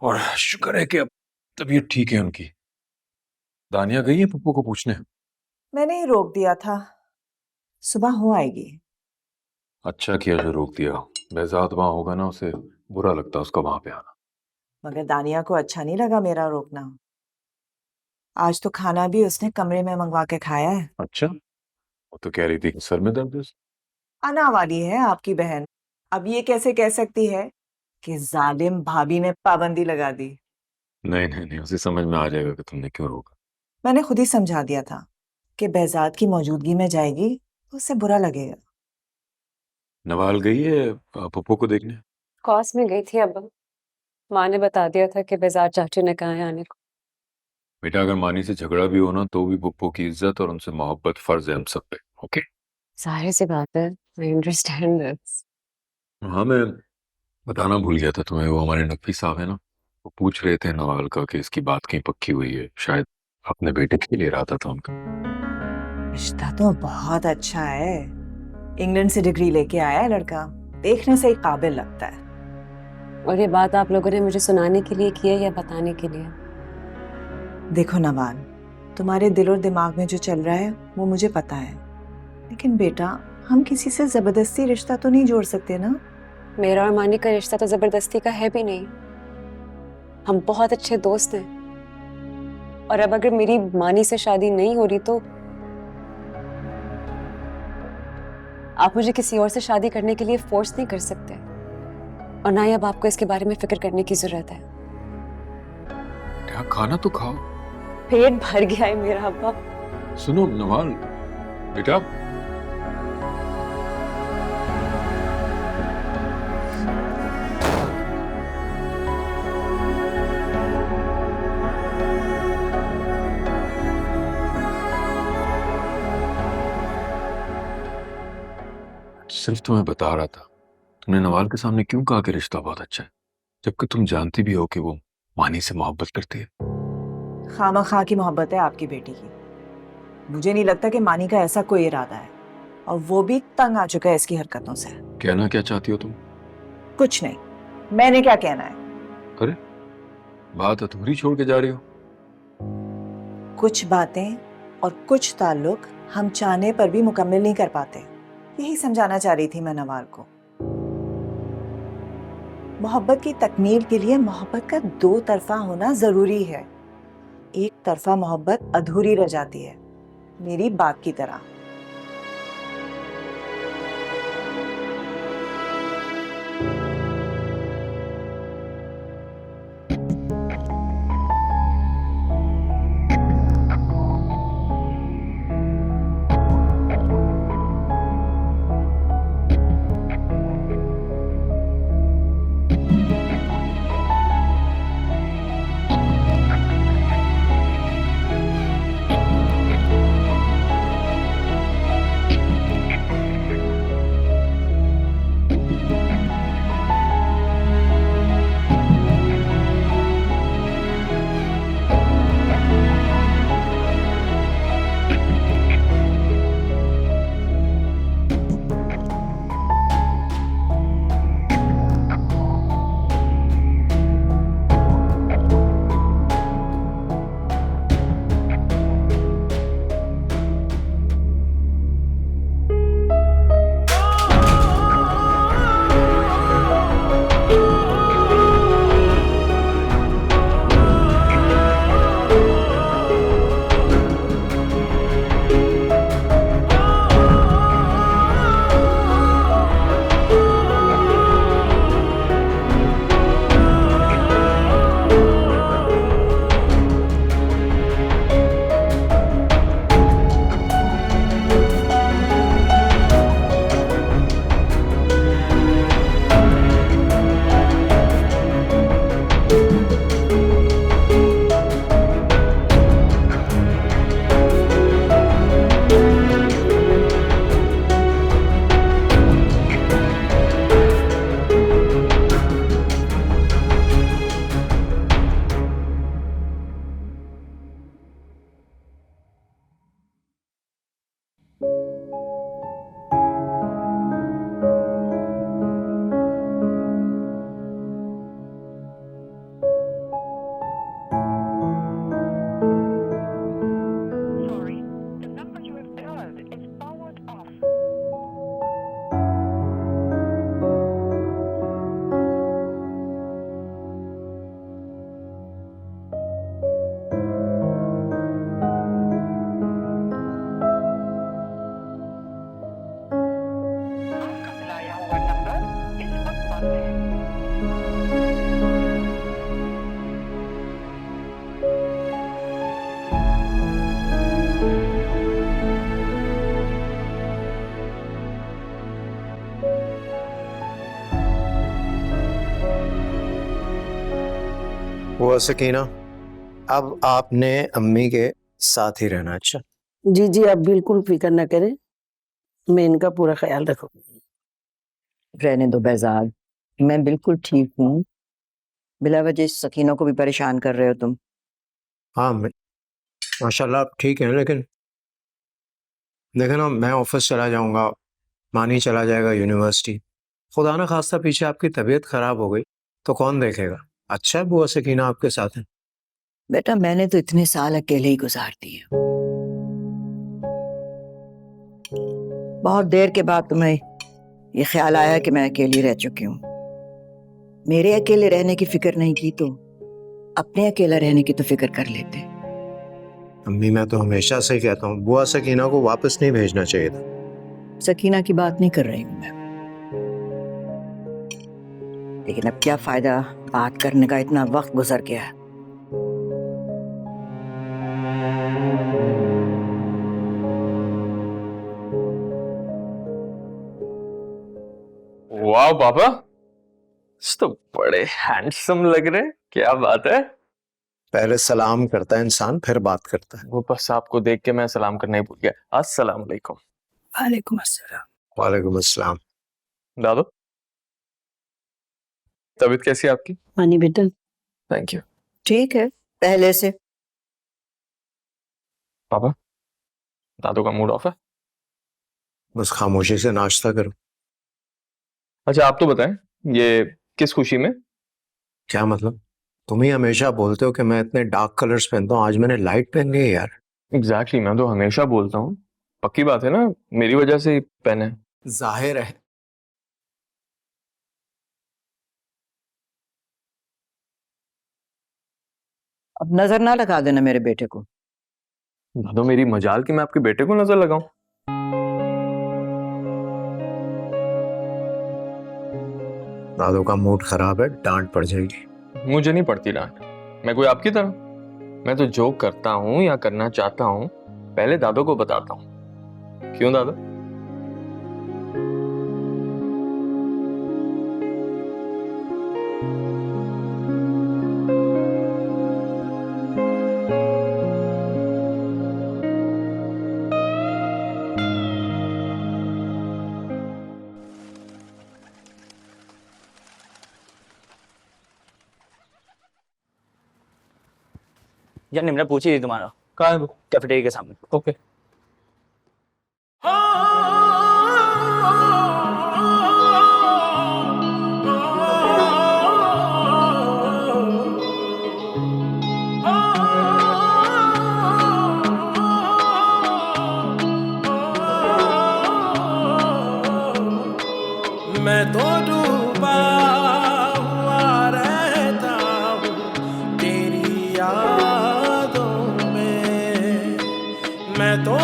और शुक्र है कि अब तबीयत ठीक है उनकी। दानिया गई है पप्पू को पूछने? मैंने ही रोक दिया था। सुबह हो आएगी। अच्छा किया जो रोक दिया। बेजात वहां होगा ना, उसे बुरा लगता उसका वहां पे आना। मगर दानिया को अच्छा नहीं लगा मेरा रोकना। आज तो खाना भी उसने कमरे में मंगवा के खाया है। अच्छा, वो तो कह रही थी कि सर में दर्द है उसके। आना वाली है आपकी बहन। अब ये कैसे कह सकती है कि जालिम भाभी ने पाबंदी लगा दी। नहीं नहीं नहीं, उसे समझ में आ जाएगा कि तुमने क्यों रोका। मैंने खुद ही समझा दिया था कि बेहजाद की मौजूदगी में जाएगी तो उसे बुरा लगेगा। नवाल गई है पप्पू को देखने? कॉस में गई थी अब। माँ ने बता दिया था कि बेजार चाचू ने कहा है आने को। बेटा, अगर मानी से झगड़ा भी हो ना तो भी पप्पू की इज्जत और उनसे मोहब्बत फर्ज है हम सब पे। ओके। जाहिर सी बात है, आई अंडरस्टैंड दिस। हाँ, मैं बताना भूल गया था तुम्हें, वो हमारे नकवी साहब है ना, वो पूछ रहे थे नवाल का कि इसकी बात कहीं पक्की हुई है, शायद अपने बेटे के लिए इरादा था उनका। रिश्ता तो बहुत अच्छा है। इंग्लैंड से डिग्री लेके आया है लड़का। देखने से ही काबिल लगता है। और ये बात आप लोगों ने मुझे सुनाने के लिए की है या बताने के लिए? देखो नवाल, तुम्हारे दिल और दिमाग में जो चल रहा है वो मुझे पता है। लेकिन बेटा, हम किसी से जबरदस्ती रिश्ता तो नहीं जोड़ सकते ना। मेरा और मानी का रिश्ता तो जबरदस्ती का है भी नहीं। हम बहुत अच्छे दोस्त हैं। और अब अगर मेरी मानी से शादी नहीं हो रही तो आप मुझे किसी और से शादी करने के लिए फोर्स नहीं कर सकते। और ना ही अब आपको इसके बारे में फिक्र करने की जरूरत है। क्या खाना तो खाओ। पेट भर गया है मेरा अब्बा। सुनो नवाल, बेटा, सिर्फ तुम्हें बता रहा था, तुमने नवाल के सामने क्यों कहा कि रिश्ता बहुत अच्छा है, जबकि तुम जानती भी हो कि वो मानी से मोहब्बत करती है। खामा खा की मोहब्बत है आपकी बेटी की। मुझे नहीं लगता कि मानी का ऐसा कोई इरादा है। और वो भी तंग आ चुका है इसकी हरकतों से। कहना क्या चाहती हो तुम? कुछ नहीं। मैंने क्या कहना है? अरे, बात अधूरी छोड़ के जा रही हो। कुछ बातें और कुछ ताल्लुक हम चाहने पर भी मुकम्मल नहीं कर पाते। यही समझाना चाह रही थी मैं नवाल को। मोहब्बत की तकमील के लिए मोहब्बत का दो तरफा होना जरूरी है। एक तरफा मोहब्बत अधूरी रह जाती है, मेरी बात की तरह। वो सकीना, अब आपने अम्मी के साथ ही रहना। अच्छा, जी जी, आप बिल्कुल फिक्र न करें, मैं इनका पूरा ख्याल रखूंगी। रहने दो बेजाद, मैं बिल्कुल ठीक हूँ। बिला वजह सकीना को भी परेशान कर रहे हो तुम। हाँ माशाल्लाह आप ठीक हैं, लेकिन देखो ना, मैं ऑफिस चला जाऊंगा, मानी चला जाएगा यूनिवर्सिटी, खुदा ना खास्ता पीछे आपकी तबीयत खराब हो गई तो कौन देखेगा? अच्छा है बुआ सकीना आपके साथ है। बेटा मैंने तो इतने साल अकेले ही गुजार दिए। बहुत देर के बाद तुम्हें ये ख्याल आया कि मैं अकेली रह चुकी हूँ। मेरे अकेले रहने की फिक्र नहीं की तो अपने अकेला रहने की तो फिक्र कर लेते। अम्मी मैं तो हमेशा से कहता हूँ बुआ सकीना को वापस नहीं भेजना चाहिए था। सकीना की बात नहीं कर रही हूँ मैं, लेकिन अब क्या फायदा, बात करने का इतना वक्त गुजर गया है। वाह पापा, तो बड़े हैंडसम लग रहे हैं। क्या बात है। पहले सलाम करता है इंसान, फिर बात करता है। वो बस आपको देख के मैं सलाम करना ही भूल गया। अस्सलाम वालेकुम। वालेकुम अस्सलाम। वालेकुम अस्सलाम। दादू, तबीयत कैसी है आपकी? मानी बेटा, थैंक यू। ठीक है, पहले से। पापा, दादू का मूड ऑफ है। बस खामोशी से नाश्ता करो। अच्छा आप तो बताएं, ये किस खुशी में? क्या मतलब? तुम ही हमेशा बोलते हो कि मैं इतने डार्क कलर्स पहनता हूँ, आज मैंने लाइट पहन ली है यार। एग्जैक्टली, मैं तो हमेशा बोलता हूँ। पक्की बात है ना, मेरी वजह से ही पहने। जाहिर है। अब नजर ना लगा देना मेरे बेटे को। दादू मेरी मजाल कि मैं आपके बेटे को नजर लगाऊं। दादू का मूड खराब है, डांट पड़ जाएगी। मुझे नहीं पड़ती डांट, मैं कोई आपकी तरह। मैं तो जो करता हूँ या करना चाहता हूँ पहले दादू को बताता हूँ। क्यों दादू? यार निम्रा पूछी थी तुम्हारा, कहाँ है वो? कैफेटेरिया के सामने। ओके। मैं तो डूबा हुआ रहता हूँ तेरी यादों में। मैं तो